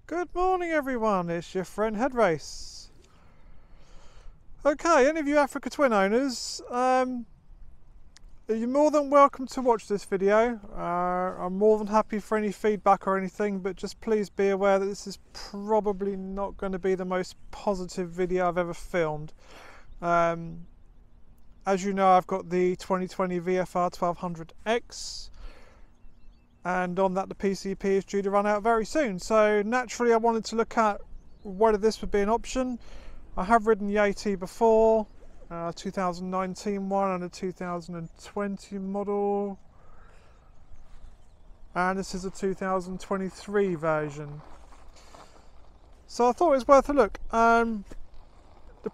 Good morning everyone, it's your friend Headrace. Okay, any of you Africa Twin owners, you're more than welcome to watch this video. I'm more than happy for any feedback or anything, but just please be aware that this is probably not going to be the most positive video I've ever filmed. As you know, I've got the 2020 VFR 1200X. And on that the PCP is due to run out very soon, so naturally I wanted to look at whether this would be an option. I have ridden the AT before, 2019 one and a 2020 model, and this is a 2023 version, so I thought it was worth a look. The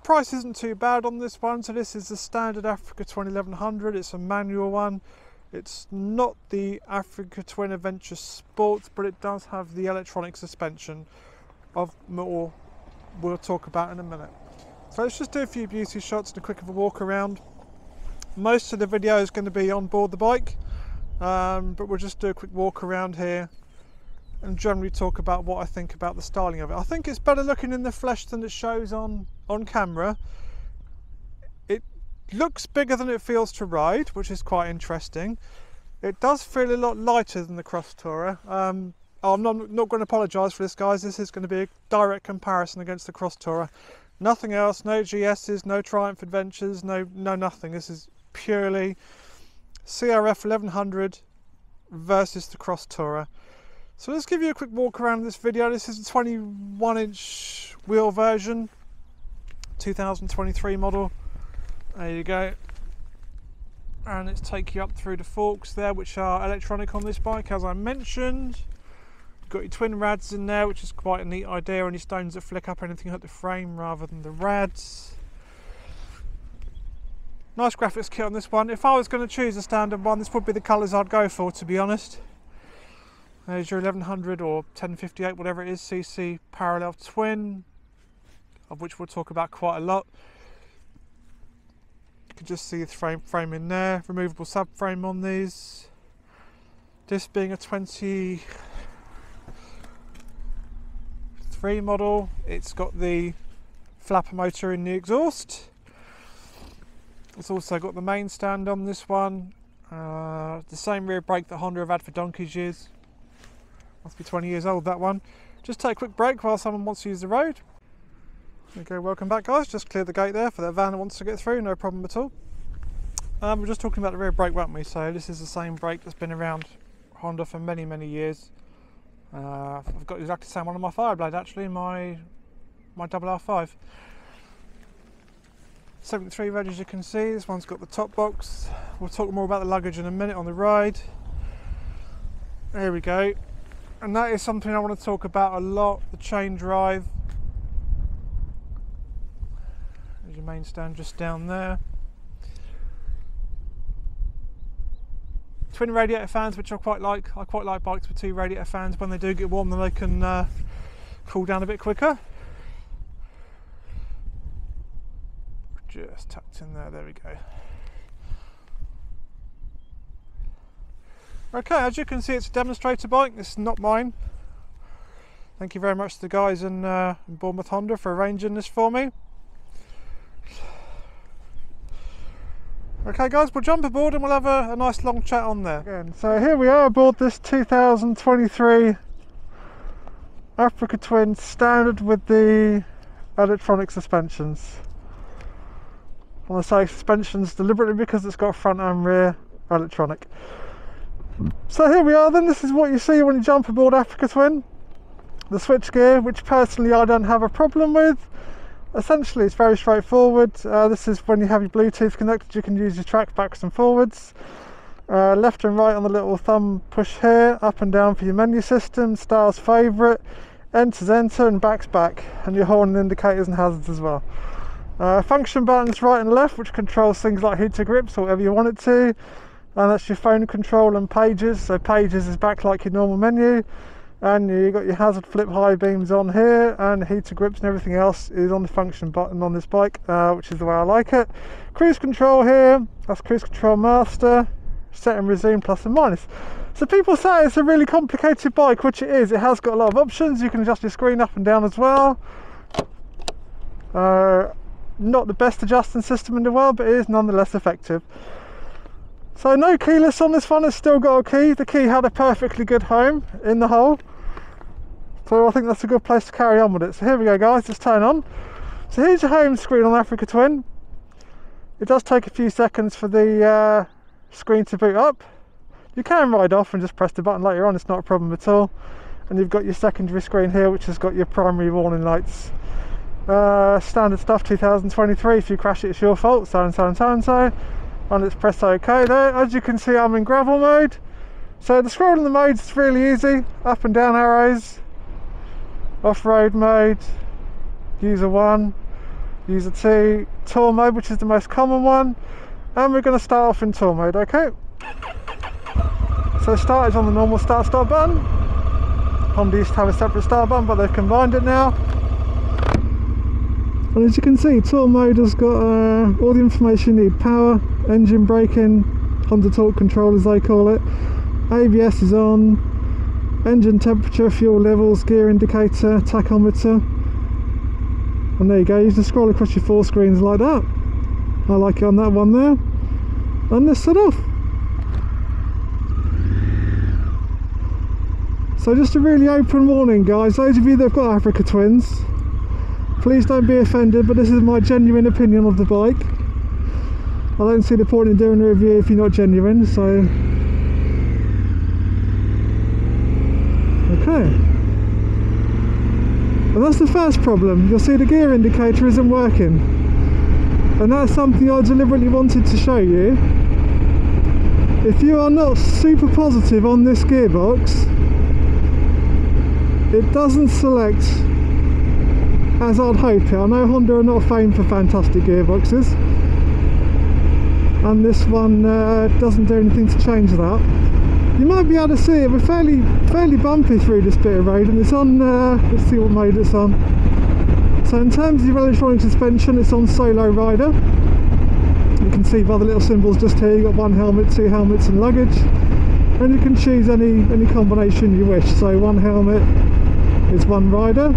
price isn't too bad on this one. So this is the standard Africa Twin 1100, it's a manual one. It's not the Africa Twin Adventure Sports, but it does have the electronic suspension of more we'll talk about in a minute. So let's just do a few beauty shots and a quick of a walk around. Most of the video is going to be on board the bike, but we'll just do a quick walk around here and generally talk about what I think about the styling of it. I think it's better looking in the flesh than it shows on camera. Looks bigger than it feels to ride, which is quite interesting. It does feel a lot lighter than the Cross Tourer. I'm not going to apologise for this, guys. This is going to be a direct comparison against the Cross Tourer. Nothing else, no GS's, no Triumph Adventures, no nothing. This is purely CRF 1100 versus the Cross Tourer. So let's give you a quick walk around this video. This is a 21-inch wheel version, 2023 model. There you go, and let's take you up through the forks there, which are electronic on this bike, as I mentioned. You've got your twin rads in there, which is quite a neat idea. Any stones that flick up, anything at the frame rather than the rads. Nice graphics kit on this one. If I was going to choose a standard one, this would be the colours I'd go for, to be honest. There's your 1100 or 1058, whatever it is, cc parallel twin, of which we'll talk about quite a lot. You can just see the frame in there, removable subframe on these. This being a 23 model, it's got the flapper motor in the exhaust. It's also got the main stand on this one. The same rear brake that Honda have had for donkey's years. Must be 20 years old, that one. Just take a quick break while someone wants to use the road. Okay, welcome back, guys. Just cleared the gate there for that van that wants to get through, no problem at all. We're just talking about the rear brake, weren't we? So this is the same brake that's been around Honda for many years. I've got exactly the same one on my Fireblade, actually, my RR5. 73 reg, as you can see. This one's got the top box. We'll talk more about the luggage in a minute on the ride. There we go. And that is something I want to talk about a lot, the chain drive. There's your main stand just down there. Twin radiator fans, which I quite like. I quite like bikes with two radiator fans. When they do get warm, then they can cool down a bit quicker. Just tucked in there, there we go. Okay, as you can see, it's a demonstrator bike. This is not mine. Thank you very much to the guys in Bournemouth Honda for arranging this for me. Okay guys, we'll jump aboard and we'll have a nice long chat on there. Again, so here we are aboard this 2023 Africa Twin standard with the electronic suspensions. I want to say suspensions deliberately because it's got front and rear electronic. So here we are then, this is what you see when you jump aboard Africa Twin. The switch gear, which personally I don't have a problem with. Essentially it's very straightforward. This is when you have your Bluetooth connected, you can use your track backwards and forwards. Left and right on the little thumb push here, up and down for your menu system, star's favourite, enter's enter and back's back, and your horn indicators and hazards as well. Function buttons right and left, which controls things like heater grips or whatever you want it to, and that's your phone control and pages. So pages is back like your normal menu. And you've got your hazard flip high beams on here, and heater grips and everything else is on the function button on this bike, which is the way I like it. Cruise control here, that's cruise control master. set and resume plus and minus. So people say it's a really complicated bike, which it is. It has got a lot of options. You can adjust your screen up and down as well. Not the best adjusting system in the world, but it is nonetheless effective. So no keyless on this one, it's still got a key. The key had a perfectly good home in the hole. So I think that's a good place to carry on with it. So here we go guys, just turn on. So here's your home screen on Africa Twin. It does take a few seconds for the screen to boot up. You can ride off and just press the button later on, it's not a problem at all. And you've got your secondary screen here, which has got your primary warning lights. Standard stuff, 2023, if you crash it it's your fault, so and so and so and so. And let's press OK there. As you can see, I'm in gravel mode. So the scrolling the modes is really easy. Up and down arrows. Off-road mode. User 1. User 2. Tour mode, which is the most common one. And we're going to start off in tour mode, okay? So start is on the normal start button. Honda used to have a separate start button, but they've combined it now. And as you can see, tour mode has got all the information you need. Power, engine braking, Honda torque control as they call it. ABS is on, engine temperature, fuel levels, gear indicator, tachometer. And there you go, you can scroll across your 4 screens like that. I like it on that one there. And let's set off. So just a really open warning guys, those of you that have got Africa Twins, please don't be offended, but this is my genuine opinion of the bike. I don't see the point in doing a review if you're not genuine, so... Okay. And that's the first problem. You'll see the gear indicator isn't working. And that's something I deliberately wanted to show you. If you are not super positive on this gearbox, it doesn't select as I'd hope it. I know Honda are not famed for fantastic gearboxes, and this one doesn't do anything to change that. You might be able to see it, we're fairly bumpy through this bit of road, and it's on, let's see what mode it's on. So in terms of your electronic suspension, it's on Solo Rider. You can see by the little symbols just here, you've got 1 helmet, 2 helmets and luggage, and you can choose any combination you wish. So 1 helmet is 1 rider.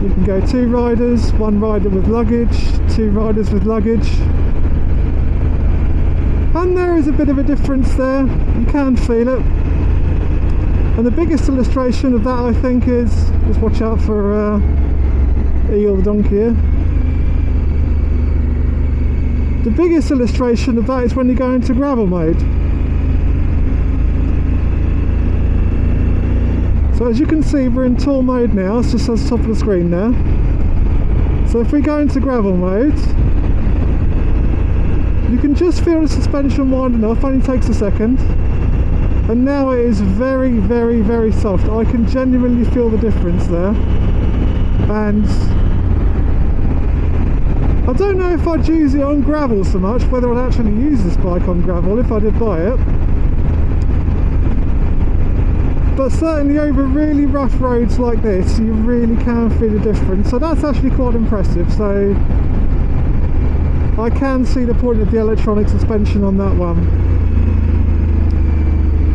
You can go 2 riders, 1 rider with luggage, 2 riders with luggage. And there is a bit of a difference there, you can feel it. And the biggest illustration of that I think is, just watch out for Eagle the donkey here. The biggest illustration of that is when you go into gravel mode. So as you can see, we're in tour mode now, it's just at the top of the screen there. So if we go into gravel mode, you can just feel the suspension winding off, only takes a second. And now it is very, very, very soft. I can genuinely feel the difference there. And I don't know if I'd use it on gravel so much, whether I'd actually use this bike on gravel if I did buy it. But certainly over really rough roads like this, you really can feel the difference. So that's actually quite impressive. So I can see the point of the electronic suspension on that one.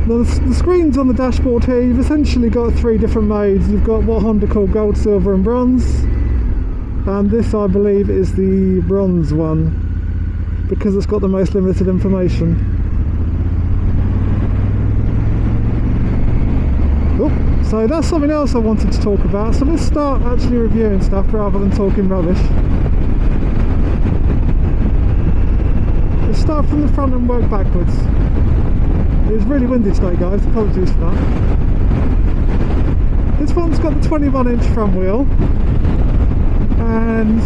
Now the screens on the dashboard here, you've essentially got 3 different modes. You've got what Honda call gold, silver and bronze. And this I believe is the bronze one, because it's got the most limited information. So that's something else I wanted to talk about. So let's start actually reviewing stuff rather than talking rubbish. Let's start from the front and work backwards. It was really windy today guys, apologies for that. This one's got the 21-inch front wheel, and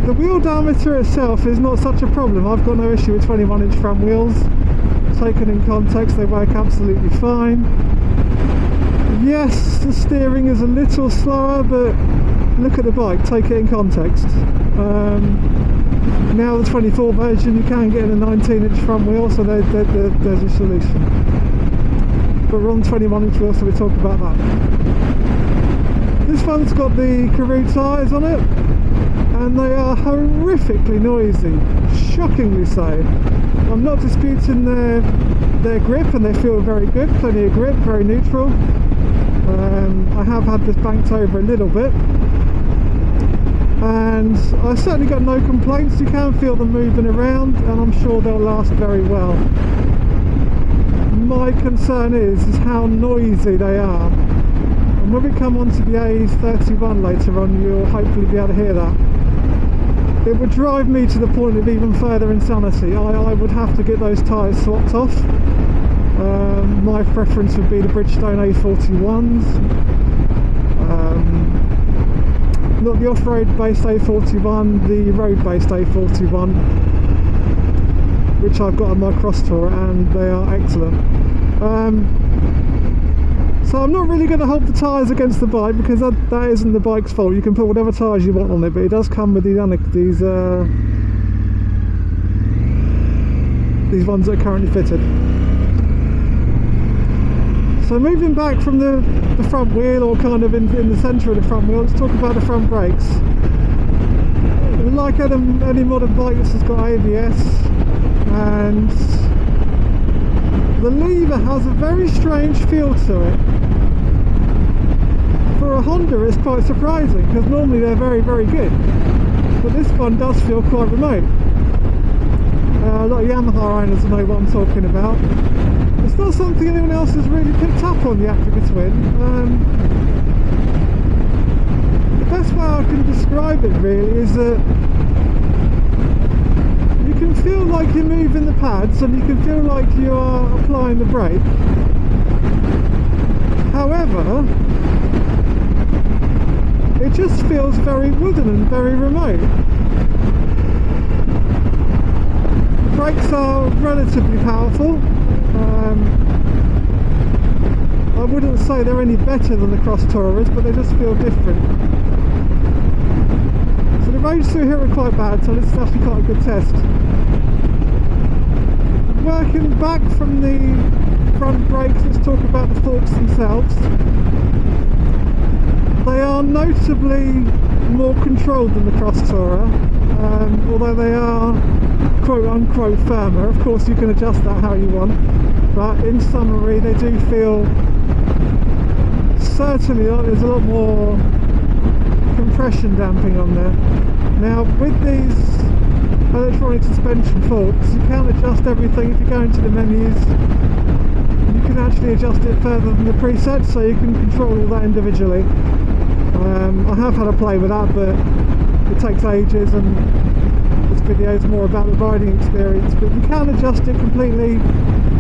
the wheel diameter itself is not such a problem. I've got no issue with 21-inch front wheels. Taken in context, they work absolutely fine. Yes, the steering is a little slower, but look at the bike, take it in context. Now the 24 version, you can get in a 19-inch front wheel, so there's a solution. But we're on 21-inch wheel, so we talk about that. This one's got the Karoo tyres on it. and they are horrifically noisy, shockingly so. I'm not disputing their grip, and they feel very good, plenty of grip, very neutral. I have had this banked over a little bit, and I certainly got no complaints. You can feel them moving around, and I'm sure they'll last very well. My concern is how noisy they are, and when we come on to the A31 later on, you'll hopefully be able to hear that. It would drive me to the point of even further insanity. I would have to get those tyres swapped off. My preference would be the Bridgestone A41s, not the off-road based A41, the road based A41, which I've got on my Cross Tour, and they are excellent. So I'm not really going to hold the tyres against the bike, because that isn't the bike's fault. You can put whatever tyres you want on it, but it does come with these ones that are currently fitted. So moving back from the front wheel, or kind of in the centre of the front wheel, let's talk about the front brakes. Like any modern bike, this has got ABS, and the lever has a very strange feel to it. For a Honda, it's quite surprising, because normally they're very, very good, but this one does feel quite remote. A lot of Yamaha owners know what I'm talking about. It's not something anyone else has really picked up on the Africa Twin. The best way I can describe it really is that you can feel like you're moving the pads, and you can feel like you are applying the brake. However, it just feels very wooden and very remote. The brakes are relatively powerful. I wouldn't say they're any better than the Cross Tourers, but they just feel different. So the roads through here are quite bad, so this is actually quite a good test. Working back from the front brakes, let's talk about the forks themselves. They are notably more controlled than the Cross Tourer, although they are quote unquote firmer. Of course you can adjust that how you want, but in summary they do feel, certainly there's a lot more compression damping on there. Now with these electronic suspension forks, you can adjust everything. If you go into the menus, you can actually adjust it further than the preset, so you can control all that individually. I have had a play with that, but it takes ages, and this video is more about the riding experience. But you can adjust it completely,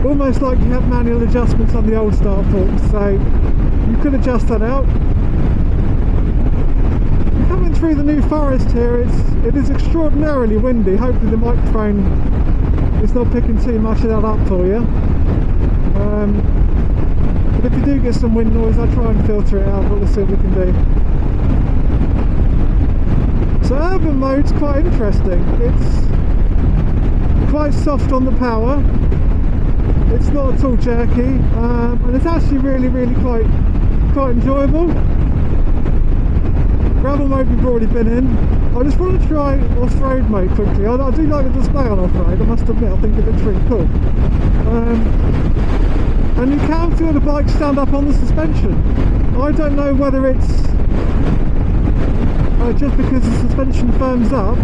almost like you have manual adjustments on the old style forks, so you could adjust that out. Coming through the New Forest here, it is extraordinarily windy. Hopefully the microphone is not picking too much of that up for you. But if you do get some wind noise, I try and filter it out, but we'll see what we can do. So urban mode's quite interesting. It's quite soft on the power. It's not at all jerky, and it's actually really quite enjoyable. Gravel mode we've already been in. I just want to try off-road mode quickly. I do like the display on off-road, I must admit. I think it looks really cool. And you can feel the bike stand up on the suspension. I don't know whether it's just because the suspension firms up,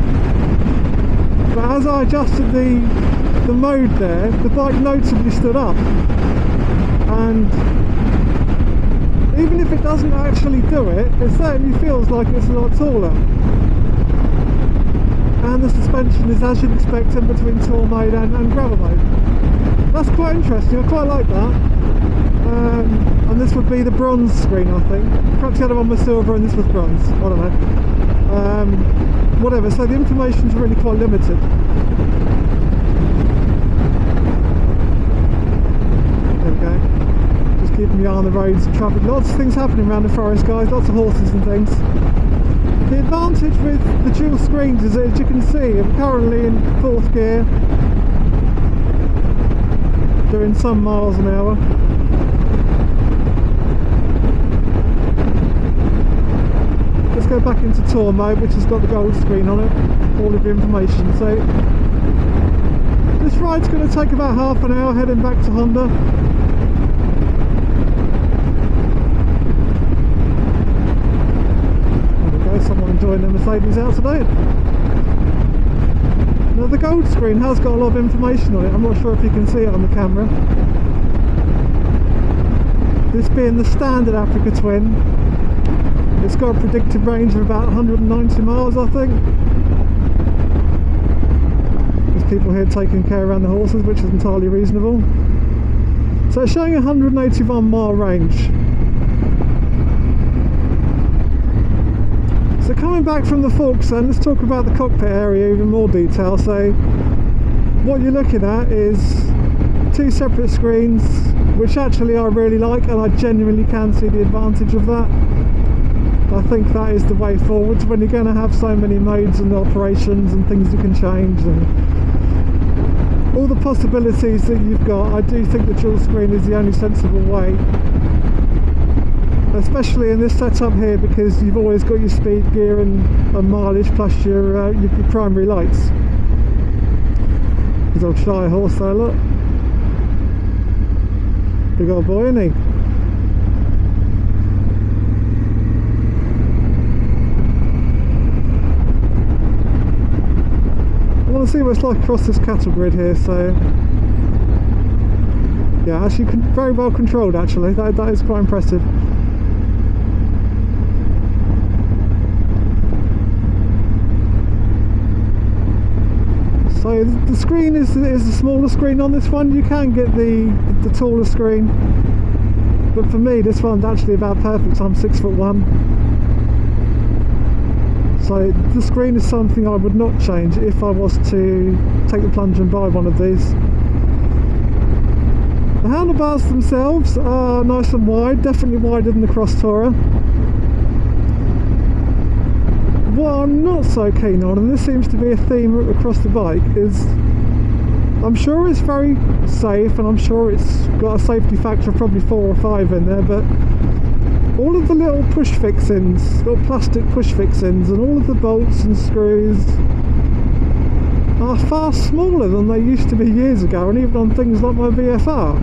but as I adjusted the mode there, the bike notably stood up. And even if it doesn't actually do it, it certainly feels like it's a lot taller. And the suspension is, as you'd expect, in between tour mode and gravel mode. That's quite interesting, I quite like that. And this would be the bronze screen, I think. Perhaps the other one was silver and this was bronze, I don't know. Whatever, so the information's really quite limited. There we go. Just keeping my eye on the roads and traffic. Lots of things happening around the forest, guys, lots of horses and things. The advantage with the dual screens is that, as you can see, I'm currently in 4th gear, doing some miles an hour. Let's go back back into tour mode, which has got the gold screen on it, all of the information. So this ride's going to take about half an hour heading back to Honda. There we go, someone enjoying their Mercedes out today. Now the gold screen has got a lot of information on it. I'm not sure if you can see it on the camera. This being the standard Africa Twin, it's got a predicted range of about 190 miles, I think. There's people here taking care around the horses, which is entirely reasonable. So it's showing a 181 mile range. So coming back from the forks then, let's talk about the cockpit area in even more detail. So what you're looking at is two separate screens, which actually I really like, and I genuinely can see the advantage of that. I think that is the way forward when you're going to have so many modes and operations and things you can change and all the possibilities that you've got. I do think the dual screen is the only sensible way, especially in this setup here, because you've always got your speed, gear and mileage, plus your primary lights. There's old shy horse there, look. Big old boy, isn't he? I want to see what it's like across this cattle grid here. So yeah, actually very well controlled actually. That is quite impressive. So the screen is the smaller screen on this one. You can get the taller screen, but for me this one's actually about perfect. I'm 6'1". So the screen is something I would not change if I was to take the plunge and buy one of these. The handlebars themselves are nice and wide, definitely wider than the Cross Tourer. What I'm not so keen on, and this seems to be a theme across the bike, is I'm sure it's very safe and I'm sure it's got a safety factor of probably 4 or 5 in there, but all of the little push fixings, little plastic push fixings, and all of the bolts and screws are far smaller than they used to be years ago, and even on things like my VFR.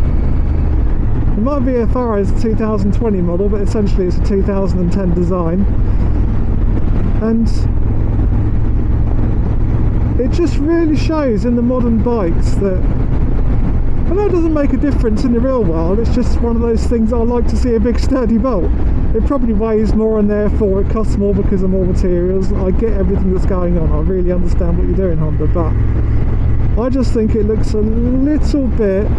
And my VFR is a 2020 model, but essentially it's a 2010 design. And it just really shows in the modern bikes that, I know it doesn't make a difference in the real world, it's just one of those things I like to see a big sturdy bolt. It probably weighs more and therefore it costs more because of more materials. I get everything that's going on, I really understand what you're doing, Honda, but I just think it looks a little bit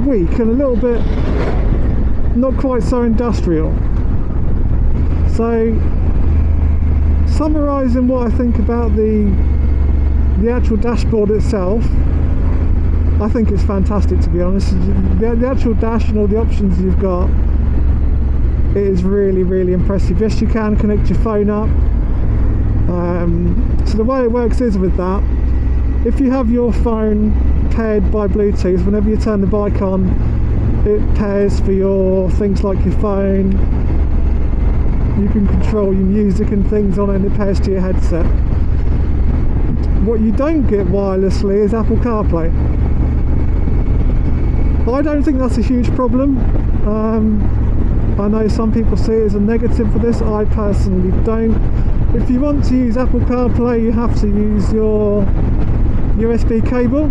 weak and a little bit not quite so industrial. So summarising what I think about the actual dashboard itself, I think it's fantastic, to be honest. The actual dash and all the options you've got, it is really, really impressive. Yes, you can connect your phone up. So the way it works is with that, if you have your phone paired by Bluetooth, whenever you turn the bike on, it pairs for your things like your phone. You can control your music and things on it, and it pairs to your headset. What you don't get wirelessly is Apple CarPlay. I don't think that's a huge problem. I know some people see it as a negative for this. I personally don't. If you want to use Apple CarPlay, you have to use your USB cable,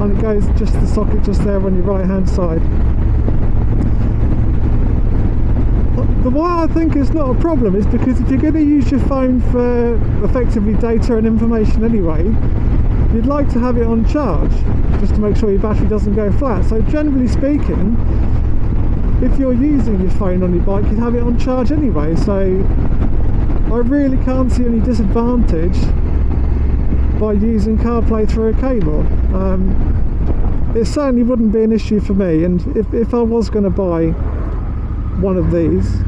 and it goes just the socket just there on your right hand side. The why I think it's not a problem is because if you're going to use your phone for effectively data and information anyway, you'd like to have it on charge just to make sure your battery doesn't go flat. So generally speaking, if you're using your phone on your bike, you'd have it on charge anyway. So I really can't see any disadvantage by using CarPlay through a cable. It certainly wouldn't be an issue for me, and if I was going to buy one of these,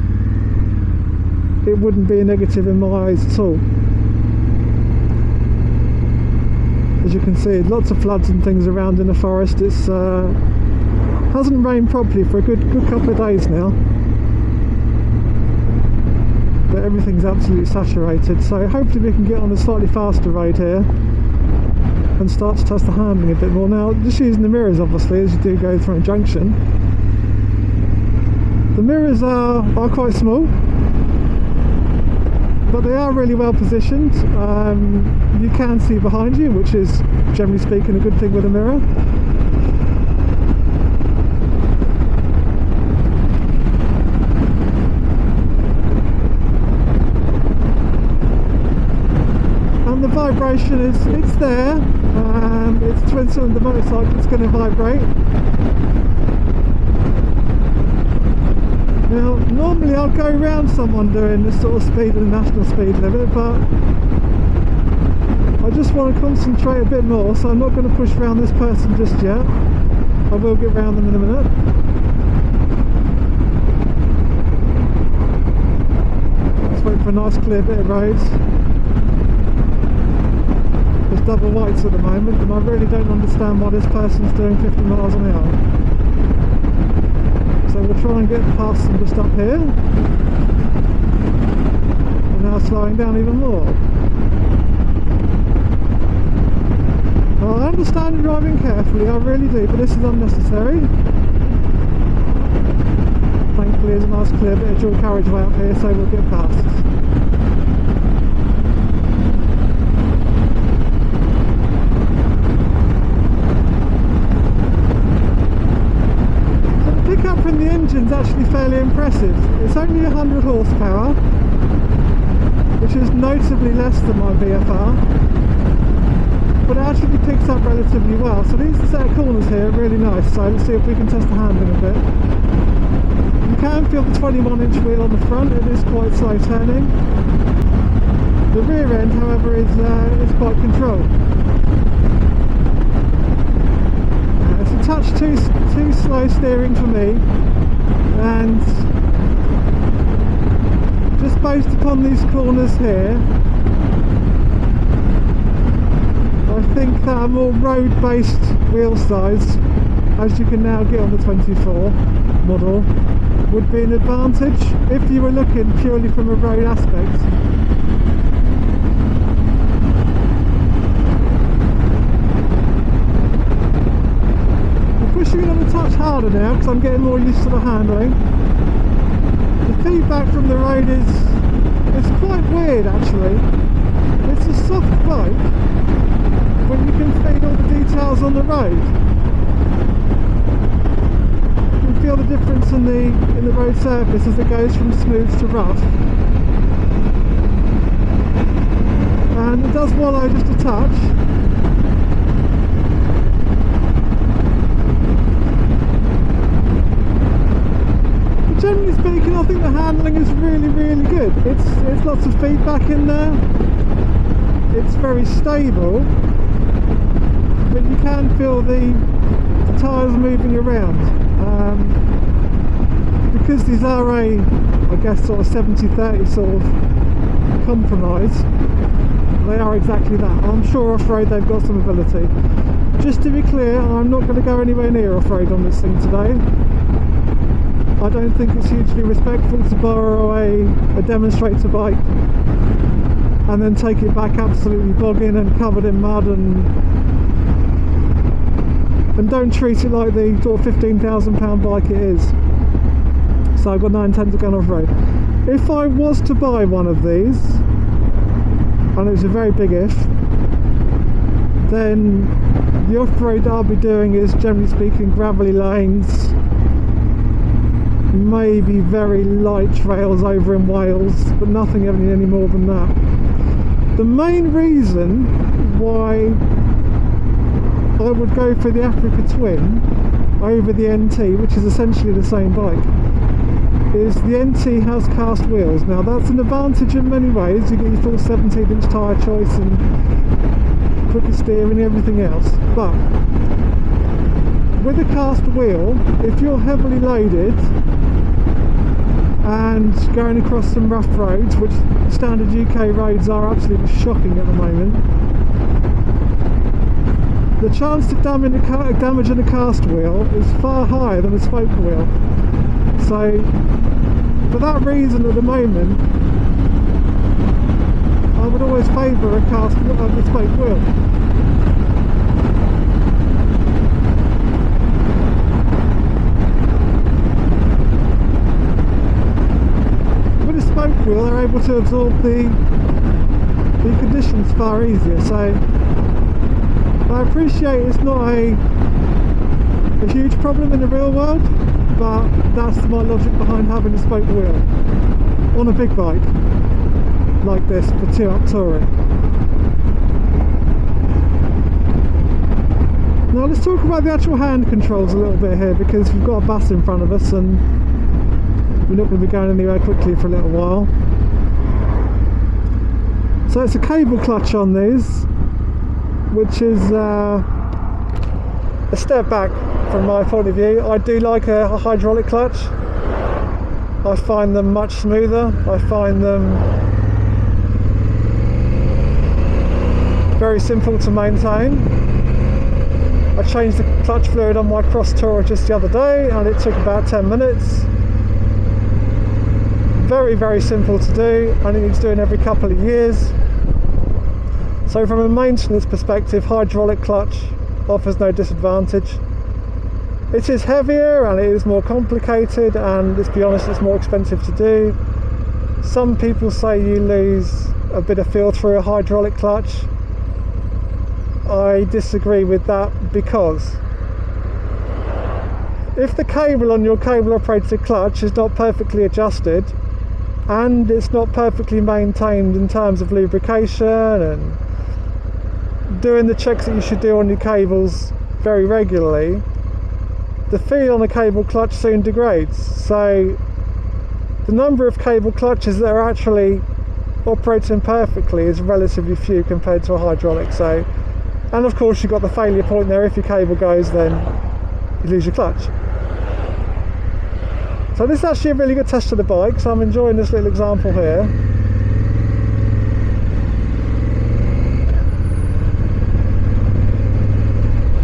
it wouldn't be a negative in my eyes at all. As you can see, lots of floods and things around in the forest. It's hasn't rained properly for a good couple of days now. but everything's absolutely saturated, so hopefully we can get on a slightly faster road here and start to test the handling a bit more. Now, just using the mirrors obviously as you do go through a junction. The mirrors are quite small, but they are really well positioned. You can see behind you, which is generally speaking a good thing with a mirror. And the vibration it's there. It's a twin cylinder motorcycle, it's going to vibrate. Now, normally I'll go around someone doing this sort of speed and the national speed limit, but I just want to concentrate a bit more, so I'm not going to push around this person just yet. I will get around them in a minute. Let's wait for a nice clear bit of roads. There's double whites at the moment, and I really don't understand why this person's doing 50 miles an hour. So we'll try and get past them just up here. And now slowing down even more. Well, I understand driving carefully, I really do, but this is unnecessary. Thankfully there's a nice clear bit of dual carriageway up here, so we'll get past. From the engine's actually fairly impressive. It's only 100 horsepower, which is notably less than my VFR, but it actually picks up relatively well. So these set of corners here are really nice, so let's see if we can test the handling a bit. You can feel the 21-inch wheel on the front, it is quite slow turning. The rear end, however, is quite controlled. It's a touch too slow steering for me, and just based upon these corners here, I think that a more road-based wheel size, as you can now get on the 24 model, would be an advantage if you were looking purely from a road aspect. Pushing it on a touch harder now because I'm getting more used to the handling. The feedback from the road is quite weird actually. It's a soft bike when you can feed all the details on the road. You can feel the difference in the road surface as it goes from smooth to rough. And it does wallow just a touch. Generally speaking, I think the handling is really good. It's lots of feedback in there. It's very stable, but you can feel the tyres moving around. Because these are I guess sort of 70-30 sort of compromise, they are exactly that. I'm sure off-road they've got some ability. Just to be clear, I'm not going to go anywhere near off-road on this thing today. I don't think it's hugely respectful to borrow a demonstrator bike and then take it back absolutely bogging and covered in mud, and don't treat it like the sort of £15,000 bike it is. So I've got no intent of going off-road. If I was to buy one of these, and it was a very big if, then the off-road I'll be doing is, generally speaking, gravelly lanes, maybe very light trails over in Wales, but nothing any more than that. The main reason why I would go for the Africa Twin over the NT, which is essentially the same bike, is the NT has cast wheels. Now that's an advantage in many ways. You get your full 17-inch tyre choice and quicker steering and everything else, but with a cast wheel, if you're heavily loaded and going across some rough roads, which standard UK roads are absolutely shocking at the moment, the chance of damaging a cast wheel is far higher than a spoke wheel. So for that reason, at the moment, would always favour a spoke wheel. With a spoke wheel, they're able to absorb the conditions far easier. So I appreciate it's not a huge problem in the real world, but that's my logic behind having a spoke wheel on a big bike like this for 2-up touring. Now let's talk about the actual hand controls a little bit here, because we've got a bus in front of us and we're not going to be going anywhere quickly for a little while. So it's a cable clutch on these, which is a step back from my point of view. I do like a hydraulic clutch. I find them much smoother. I find them very simple to maintain. I changed the clutch fluid on my Cross Tourer just the other day and it took about 10 minutes. Very, very simple to do, and it needs doing every couple of years. So from a maintenance perspective, hydraulic clutch offers no disadvantage. It is heavier and it is more complicated, and let's be honest, it's more expensive to do. Some people say you lose a bit of feel through a hydraulic clutch. I disagree with that, because if the cable on your cable operated clutch is not perfectly adjusted and it's not perfectly maintained in terms of lubrication and doing the checks that you should do on your cables very regularly, the feel on a cable clutch soon degrades. So the number of cable clutches that are actually operating perfectly is relatively few compared to a hydraulic. So, and of course you've got the failure point there. If your cable goes, then you lose your clutch. So this is actually a really good test of the bike, so I'm enjoying this little example here.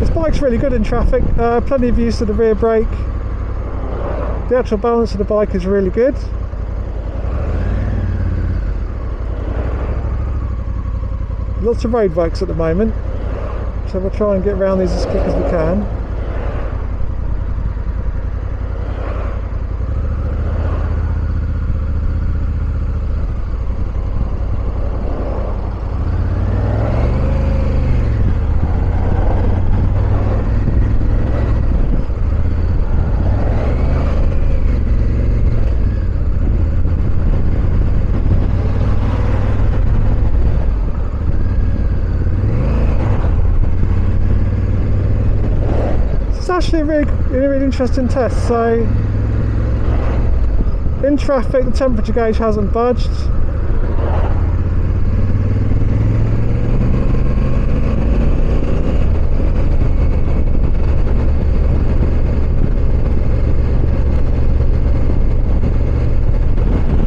This bike's really good in traffic, plenty of use of the rear brake. The actual balance of the bike is really good. Lots of roadworks at the moment, so we'll try and get around these as quick as we can. Actually a really interesting test. So in traffic the temperature gauge hasn't budged.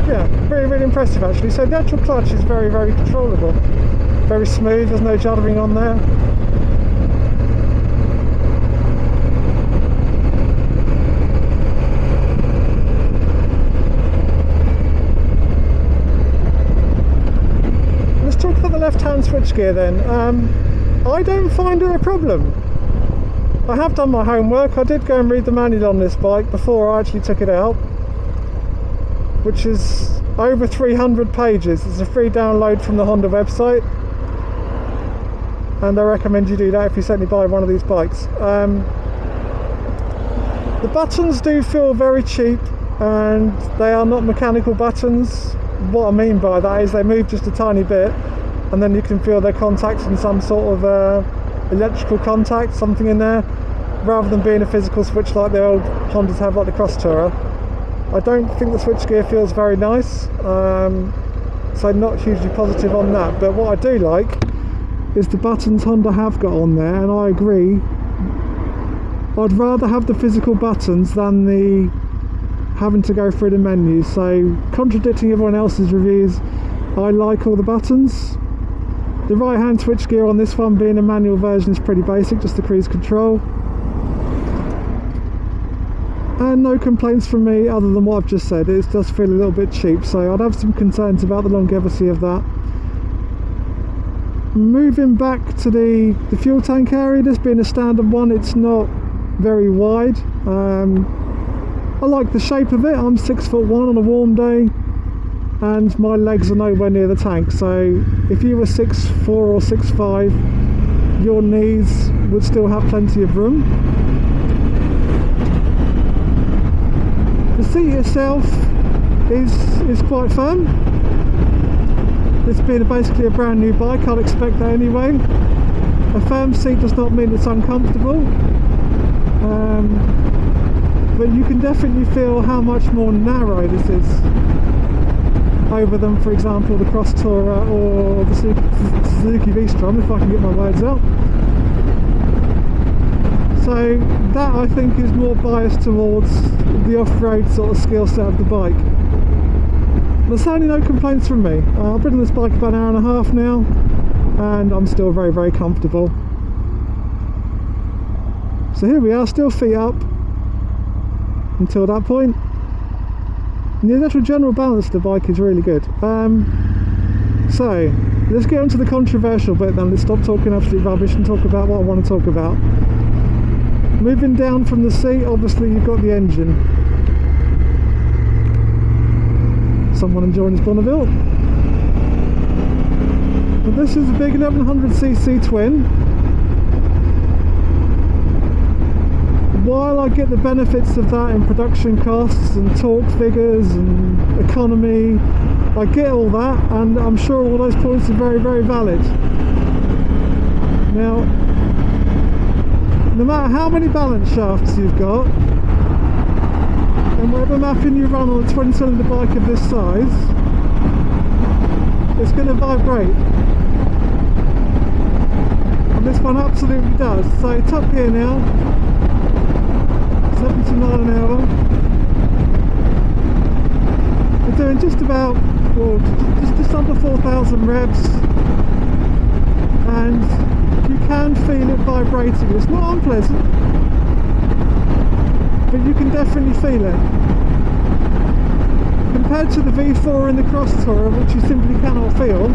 Yeah, really impressive actually. So the actual clutch is very controllable, very smooth, there's no juddering on there. Left-hand switchgear then, I don't find it a problem. I have done my homework. I did go and read the manual on this bike before I actually took it out, which is over 300 pages. It's a free download from the Honda website, and I recommend you do that if you certainly buy one of these bikes. The buttons do feel very cheap, and they are not mechanical buttons. What I mean by that is they move just a tiny bit, and then you can feel their contacts in some sort of electrical contact, something in there, rather than being a physical switch like the old Hondas have, like the Cross Tourer. I don't think the switchgear feels very nice, so not hugely positive on that. But what I do like is the buttons Honda have got on there, and I agree. I'd rather have the physical buttons than the having to go through the menu. So contradicting everyone else's reviews, I like all the buttons. The right hand switchgear on this one, being a manual version, is pretty basic, just the cruise control. And no complaints from me other than what I've just said. It does feel a little bit cheap, so I'd have some concerns about the longevity of that. moving back to the fuel tank area, this being a standard one, it's not very wide. I like the shape of it. I'm 6'1" on a warm day, and my legs are nowhere near the tank, so if you were 6'4" or 6'5", your knees would still have plenty of room. The seat itself is quite firm. This being basically a brand new bike, I'd expect that anyway. A firm seat does not mean it's uncomfortable, but you can definitely feel how much more narrow this is over than, for example, the Cross Tourer or the Suzuki V-Strom, if I can get my words out. So that, I think, is more biased towards the off-road sort of skill set of the bike. There's certainly no complaints from me. I've been on this bike about an hour and a half now, and I'm still very, very comfortable. So here we are, still feet up until that point. And the actual general balance of the bike is really good. So let's get on to the controversial bit then. Let's stop talking absolute rubbish and talk about what I want to talk about. Moving down from the seat, obviously you've got the engine. Someone enjoying his Bonneville. But this is a big 1100cc twin. While I get the benefits of that in production costs and torque figures and economy, I get all that, and I'm sure all those points are very, very valid. Now, no matter how many balance shafts you've got, and whatever mapping you run on a twin-cylinder bike of this size, it's going to vibrate. And this one absolutely does. So top gear now, 79 an hour. We're doing just about, well, just under 4,000 revs, and you can feel it vibrating. It's not unpleasant, but you can definitely feel it. Compared to the V4 in the Cross Tourer, which you simply cannot feel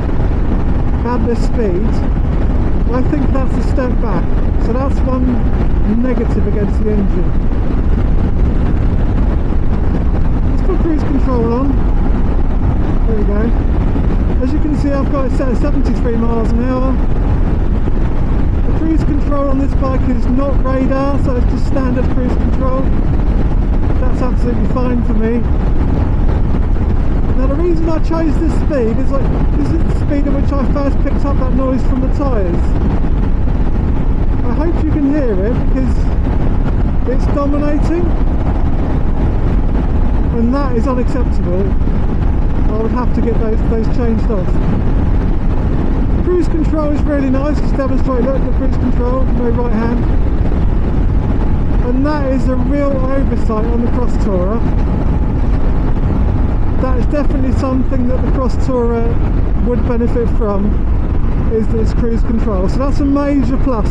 at this speed, I think that's a step back. So that's one negative against the engine. Let's put cruise control on. There we go. As you can see, I've got it set at 73 miles an hour. The cruise control on this bike is not radar, so it's just standard cruise control. That's absolutely fine for me. Now the reason I chose this speed is like, this is the speed at which I first picked up that noise from the tyres. I hope you can hear it because it's dominating, and that is unacceptable. I would have to get those changed off. Cruise control is really nice. Just demonstrate, look, the cruise control, no right hand. And that is a real oversight on the Cross Tourer. That is definitely something that the Cross Tourer would benefit from, is this cruise control. So that's a major plus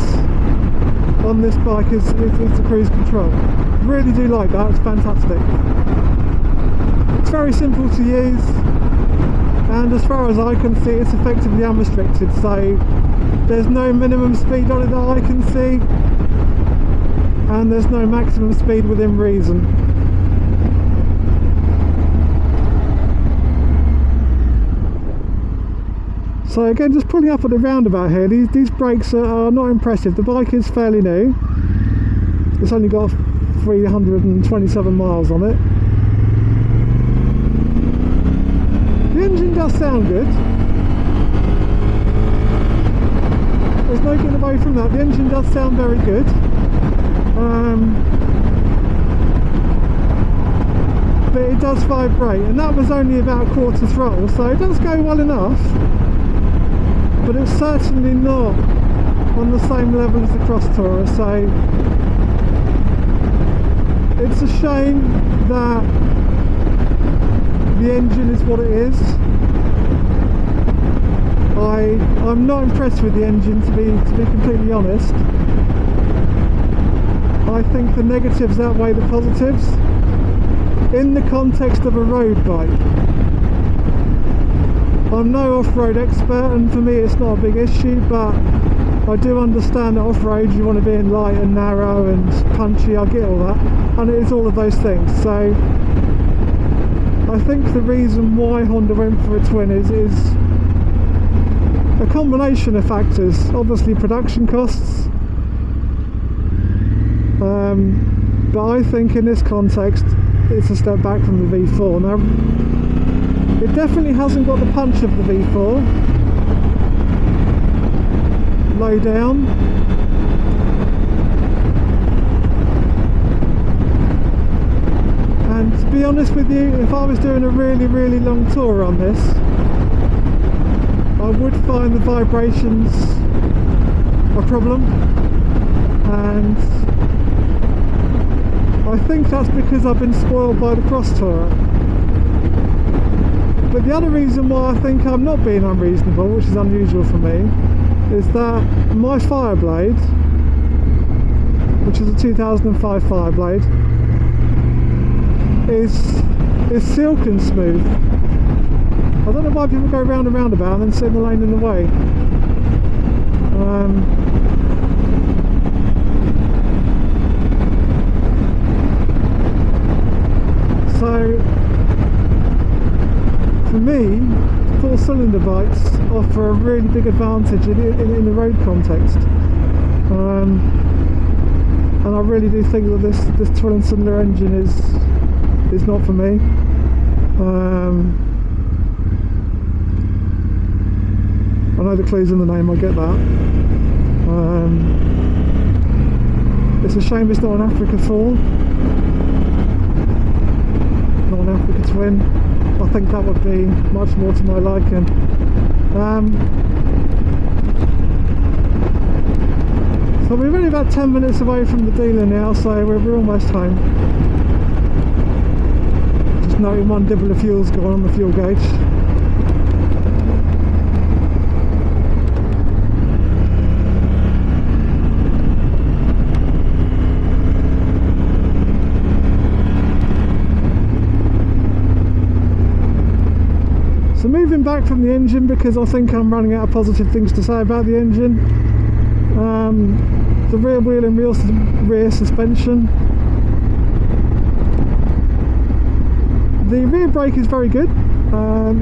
on this bike, is the cruise control. Really do like that, it's fantastic. It's very simple to use, and as far as I can see, it's effectively unrestricted, so there's no minimum speed on it that I can see, and there's no maximum speed within reason. So again, just pulling up at the roundabout here, these brakes are not impressive. The bike is fairly new. It's only got 327 miles on it. The engine does sound good. There's no getting away from that. The engine does sound very good. But it does vibrate, and that was only about a quarter throttle, so it does go well enough. But it's certainly not on the same level as the Cross Tourer, so it's a shame that the engine is what it is. I'm not impressed with the engine, to be completely honest. I think the negatives outweigh the positives in the context of a road bike. I'm no off-road expert, and for me it's not a big issue, but I do understand that off-road you want to be in light and narrow and punchy. I get all that, and it is all of those things. So I think the reason why Honda went for a twin is a combination of factors. Obviously production costs, but I think in this context it's a step back from the V4. Now it definitely hasn't got the punch of the V4. Low down. And to be honest with you, if I was doing a really long tour on this, I would find the vibrations a problem, and I think that's because I've been spoiled by the Cross Tourer. But the other reason why I think I'm not being unreasonable, which is unusual for me, is that my Fireblade, which is a 2005 Fireblade, is silken smooth. I don't know why people go round and roundabout and then sit in the lane in the way. So for me, 4-cylinder bikes offer a really big advantage in the road context, and I really do think that this twin-cylinder engine is not for me. I know the clue's in the name, I get that. It's a shame it's not an Africa 4, not an Africa Twin. I think that would be much more to my liking. So we're only about 10 minutes away from the dealer now, so we're almost home. Just noting one dibble of fuel's gone on the fuel gauge. So moving back from the engine, because I think I'm running out of positive things to say about the engine. The rear wheel and rear suspension. The rear brake is very good.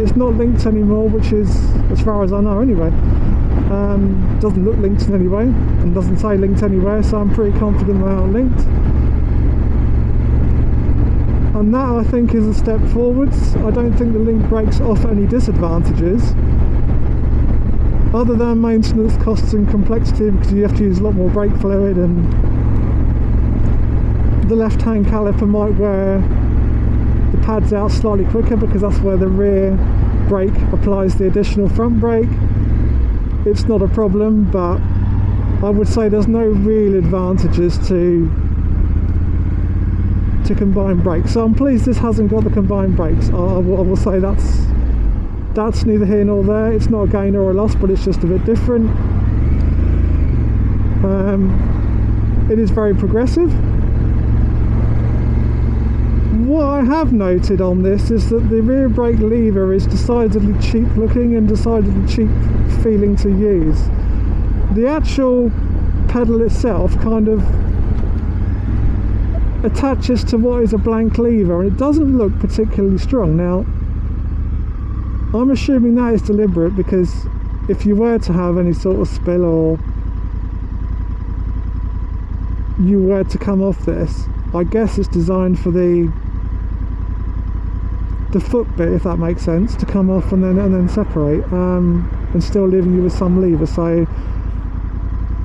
It's not linked anymore, which is, as far as I know anyway, doesn't look linked in any way, and doesn't say linked anywhere, so I'm pretty confident they are linked. And that, I think, is a step forwards. I don't think the link brakes offer any disadvantages, other than maintenance costs and complexity, because you have to use a lot more brake fluid, and the left hand caliper might wear the pads out slightly quicker, because that's where the rear brake applies the additional front brake. It's not a problem, but I would say there's no real advantages to combined brakes. So I'm pleased this hasn't got the combined brakes. I will say that's neither here nor there. It's not a gain or a loss, but it's just a bit different. It is very progressive. What I have noted on this is that the rear brake lever is decidedly cheap looking and decidedly cheap feeling to use. The actual pedal itself kind of attaches to what is a blank lever, and it doesn't look particularly strong. Now I'm assuming that is deliberate, because if you were to have any sort of spill or you were to come off this, I guess it's designed for the foot bit, if that makes sense, to come off and then separate, and still leaving you with some lever. So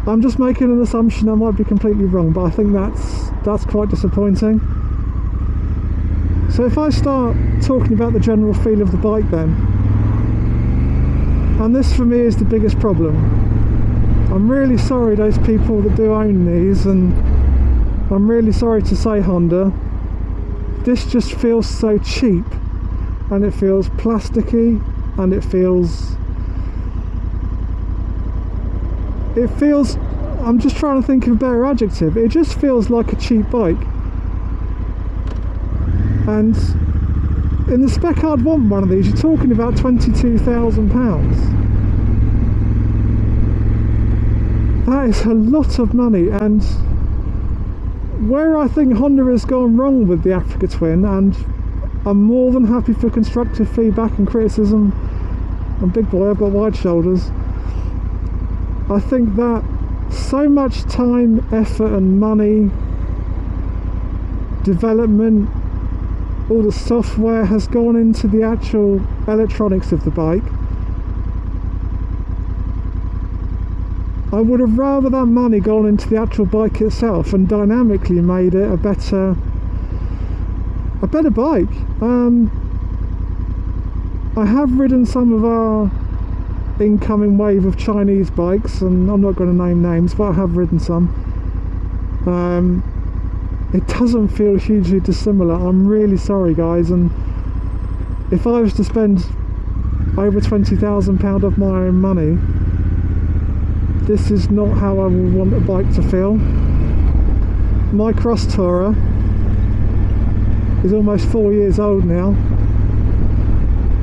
I'm just making an assumption, I might be completely wrong, but I think that's quite disappointing. So if I start talking about the general feel of the bike then, and this for me is the biggest problem. I'm really sorry those people that do own these, and I'm really sorry to say, Honda, this just feels so cheap, and it feels plasticky, and it feels, I'm just trying to think of a better adjective, it just feels like a cheap bike. And in the spec I'd want one of these, you're talking about £22,000. That is a lot of money, and where I think Honda has gone wrong with the Africa Twin, and I'm more than happy for constructive feedback and criticism. I'm big boy, I've got wide shoulders. I think that so much time, effort and money, development, all the software has gone into the actual electronics of the bike. I would have rather that money gone into the actual bike itself and dynamically made it a better bike. I have ridden some of our incoming wave of Chinese bikes, and I'm not going to name names, but I have ridden some. It doesn't feel hugely dissimilar. I'm really sorry guys, and if I was to spend over £20,000 of my own money, this is not how I would want a bike to feel. My Cross Tourer is almost 4 years old now,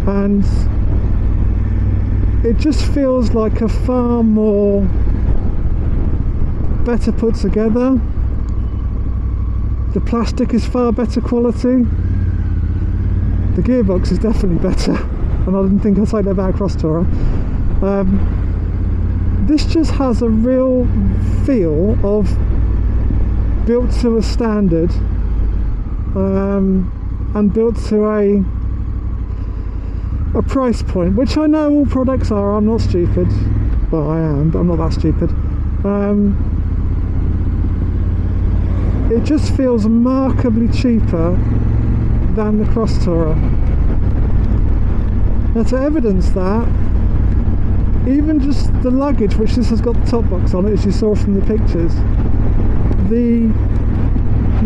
and it just feels like a far more better put together. The plastic is far better quality. The gearbox is definitely better, and I didn't think I'd say that about a Cross Tourer. This just has a real feel of built to a standard, and built to a price point, which I know all products are. I'm not stupid. Well, I am, but I'm not that stupid. It just feels remarkably cheaper than the Cross Tourer. Now, to evidence that, even just the luggage, which this has got the top box on it, as you saw from the pictures, the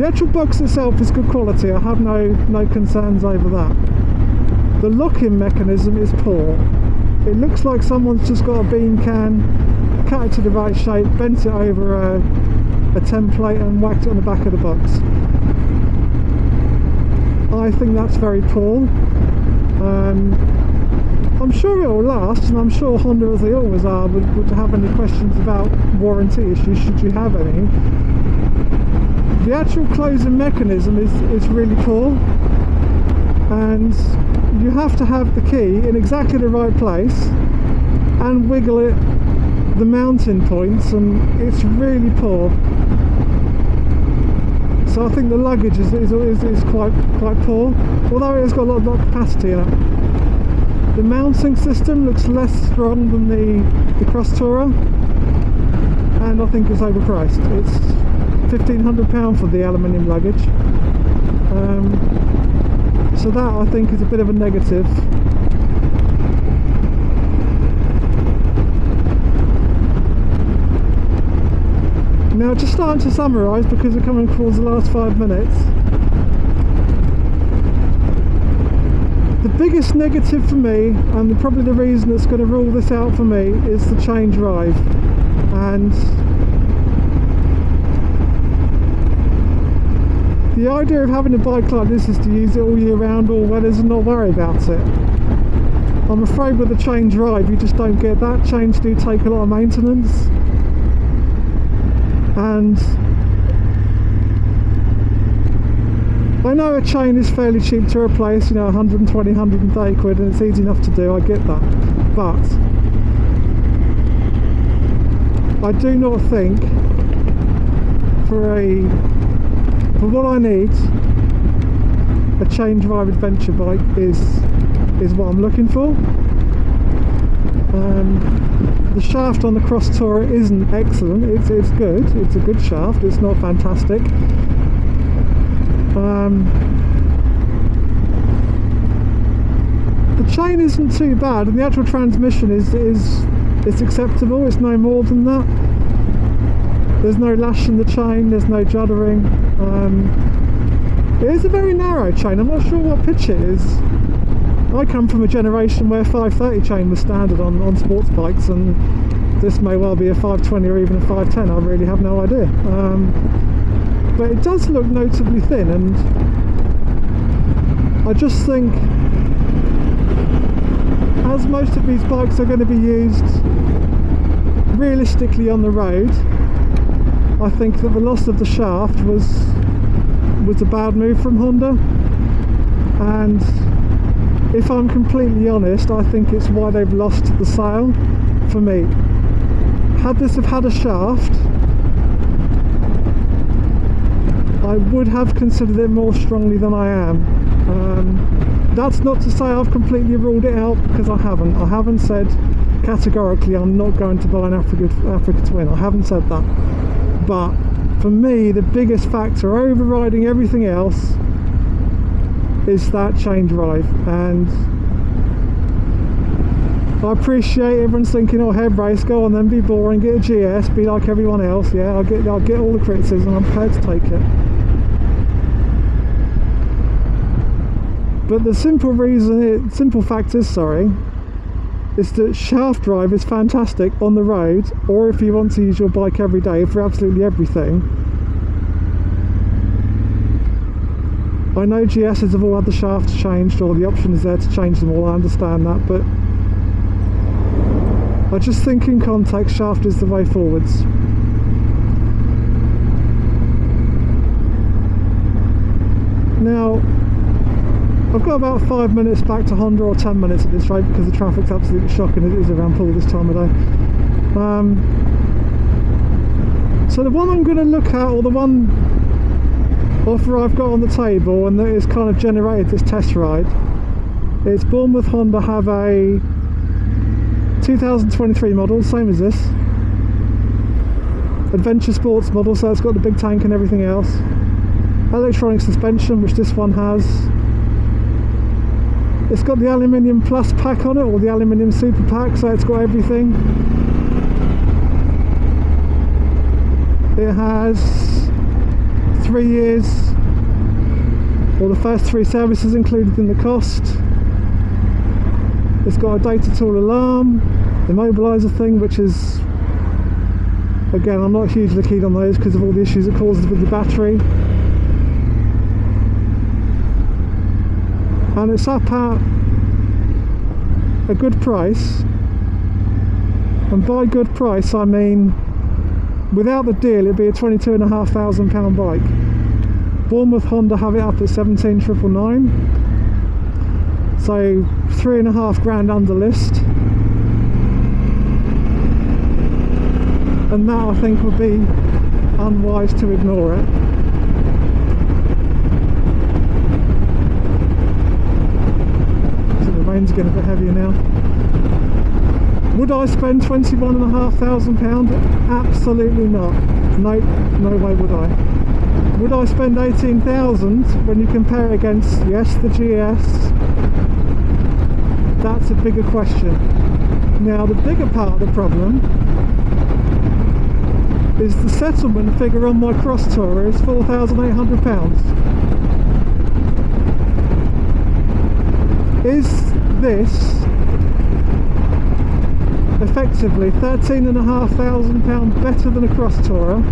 actual box itself is good quality. I have no concerns over that. The lock-in mechanism is poor. It looks like someone's just got a bean can, cut it to the right shape, bent it over a template and whacked it on the back of the box. I think that's very poor. I'm sure it will last, and I'm sure Honda, as they always are, would have any questions about warranty issues, should you have any. The actual closing mechanism is really poor, and you have to have the key in exactly the right place and wiggle it the mounting points, and it's really poor. So I think the luggage is quite poor, although it has got a lot of capacity in it. The mounting system looks less strong than the Cross Tourer, and I think it's overpriced. It's £1,500 for the aluminium luggage, so that I think is a bit of a negative. Now, just starting to summarise, because we're coming towards the last 5 minutes. The biggest negative for me, and probably the reason that's going to rule this out for me, is the chain drive. And the idea of having a bike like this is to use it all year round, all weathers, and not worry about it. I'm afraid with the chain drive you just don't get that. Chains do take a lot of maintenance, and I know a chain is fairly cheap to replace, you know, 120, 130 quid, and it's easy enough to do, I get that. But I do not think for what I need, a chain drive adventure bike is what I'm looking for. The shaft on the Cross Tourer isn't excellent. It's good. It's a good shaft. It's not fantastic. The chain isn't too bad, and the actual transmission is acceptable. It's no more than that. There's no lash in the chain. There's no juddering. It is a very narrow chain. I'm not sure what pitch it is. I come from a generation where 530 chain was standard on sports bikes, and this may well be a 520 or even a 510. I really have no idea. But it does look notably thin, and I just think, as most of these bikes are going to be used realistically on the road, I think that the loss of the shaft was a bad move from Honda, and if I'm completely honest, I think it's why they've lost the sale for me. Had this have had a shaft, I would have considered it more strongly than I am. That's not to say I've completely ruled it out, because I haven't. I haven't said categorically I'm not going to buy an Africa Twin. I haven't said that. But for me, the biggest factor overriding everything else is that chain drive. And I appreciate everyone's thinking, oh, head race, go on then, be boring, get a GS, be like everyone else. Yeah, I'll get all the criticism, I'm prepared to take it. But the simple fact is, is that shaft drive is fantastic on the road, or if you want to use your bike every day for absolutely everything. I know GSs have all had the shafts changed, or the option is there to change them all, I understand that, but I just think in context, shaft is the way forwards. Now, I've got about 5 minutes back to Honda, or 10 minutes at this rate, because the traffic's absolutely shocking. It is around Poole this time of day. So the one I'm going to look at, or the one offer I've got on the table, and that has kind of generated this test ride, is Bournemouth Honda have a 2023 model, same as this, Adventure Sports model, so it's got the big tank and everything else, electronic suspension, which this one has. It's got the Aluminium Plus pack on it, or the Aluminium Super pack, so it's got everything. It has 3 years, or the first 3 services included in the cost. It's got a data tool alarm, immobiliser thing, which is, again, I'm not hugely keen on those because of all the issues it causes with the battery. And it's up at a good price, and by good price I mean without the deal it'd be a £22,500 bike. Bournemouth Honda have it up at 17,999, so £3,500 under list, and that I think would be unwise to ignore it. Rain's getting a bit heavier now. Would I spend £21,500? Absolutely not. No way would I. Would I spend 18,000 when you compare it against, yes, the GS? That's a bigger question. Now, the bigger part of the problem is the settlement figure on my Cross Tourer is £4,800. Is this effectively £13,500 better than a Cross Tourer?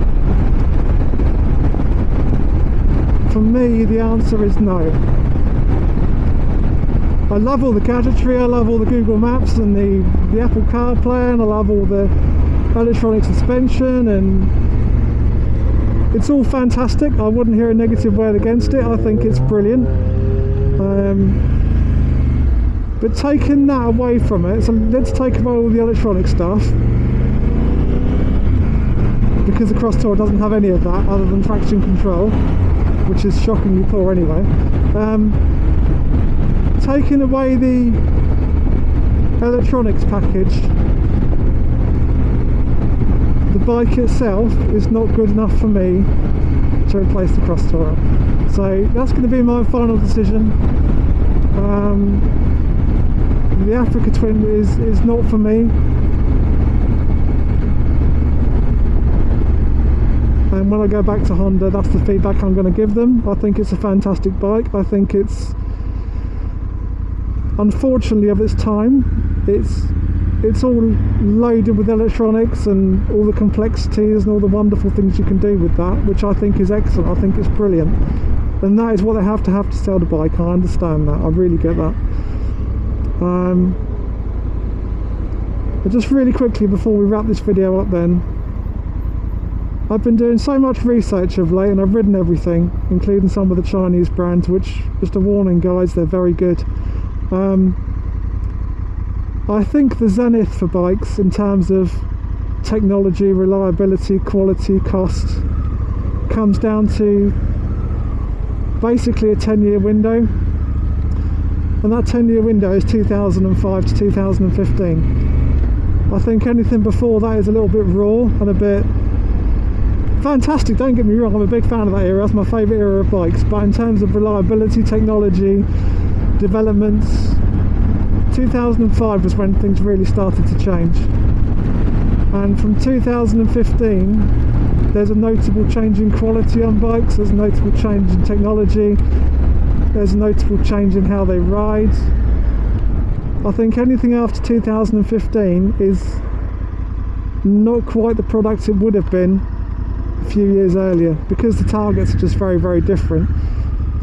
For me, the answer is no. I love all the gadgetry, I love all the Google Maps and the Apple CarPlay, and I love all the electronic suspension, and it's all fantastic. I wouldn't hear a negative word against it. I think it's brilliant. But taking that away from it, so let's take away all the electronic stuff, because the Cross Tourer doesn't have any of that other than traction control, which is shockingly poor anyway. Taking away the electronics package, the bike itself is not good enough for me to replace the Cross Tourer. So that's going to be my final decision. The Africa Twin is not for me, and when I go back to Honda, that's the feedback I'm going to give them. I think it's a fantastic bike. I think it's, unfortunately, of its time, it's all loaded with electronics and all the complexities and all the wonderful things you can do with that, which I think is excellent. I think it's brilliant. and that is what they have to sell the bike. I understand that, I really get that. But just really quickly before we wrap this video up then, I've been doing so much research of late and I've ridden everything, including some of the Chinese brands, which, just a warning guys, they're very good. I think the zenith for bikes in terms of technology, reliability, quality, cost comes down to basically a 10-year window, and that 10-year window is 2005 to 2015. I think anything before that is a little bit raw and a bit fantastic, don't get me wrong, I'm a big fan of that era, that's my favourite era of bikes, but in terms of reliability, technology, developments, 2005 was when things really started to change. And from 2015 there's a notable change in quality on bikes, there's a notable change in technology, there's a notable change in how they ride. I think anything after 2015 is not quite the product it would have been a few years earlier, because the targets are just very, very different.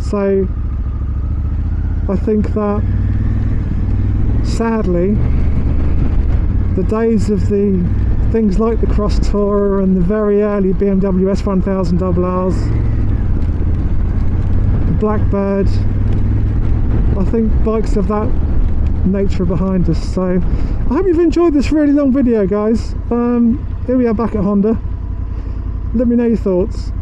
So I think that sadly the days of the things like the Cross Tourer and the very early BMW S1000RRs, the Blackbird, I think bikes of that nature are behind us. So I hope you've enjoyed this really long video guys. Here we are back at Honda. Let me know your thoughts.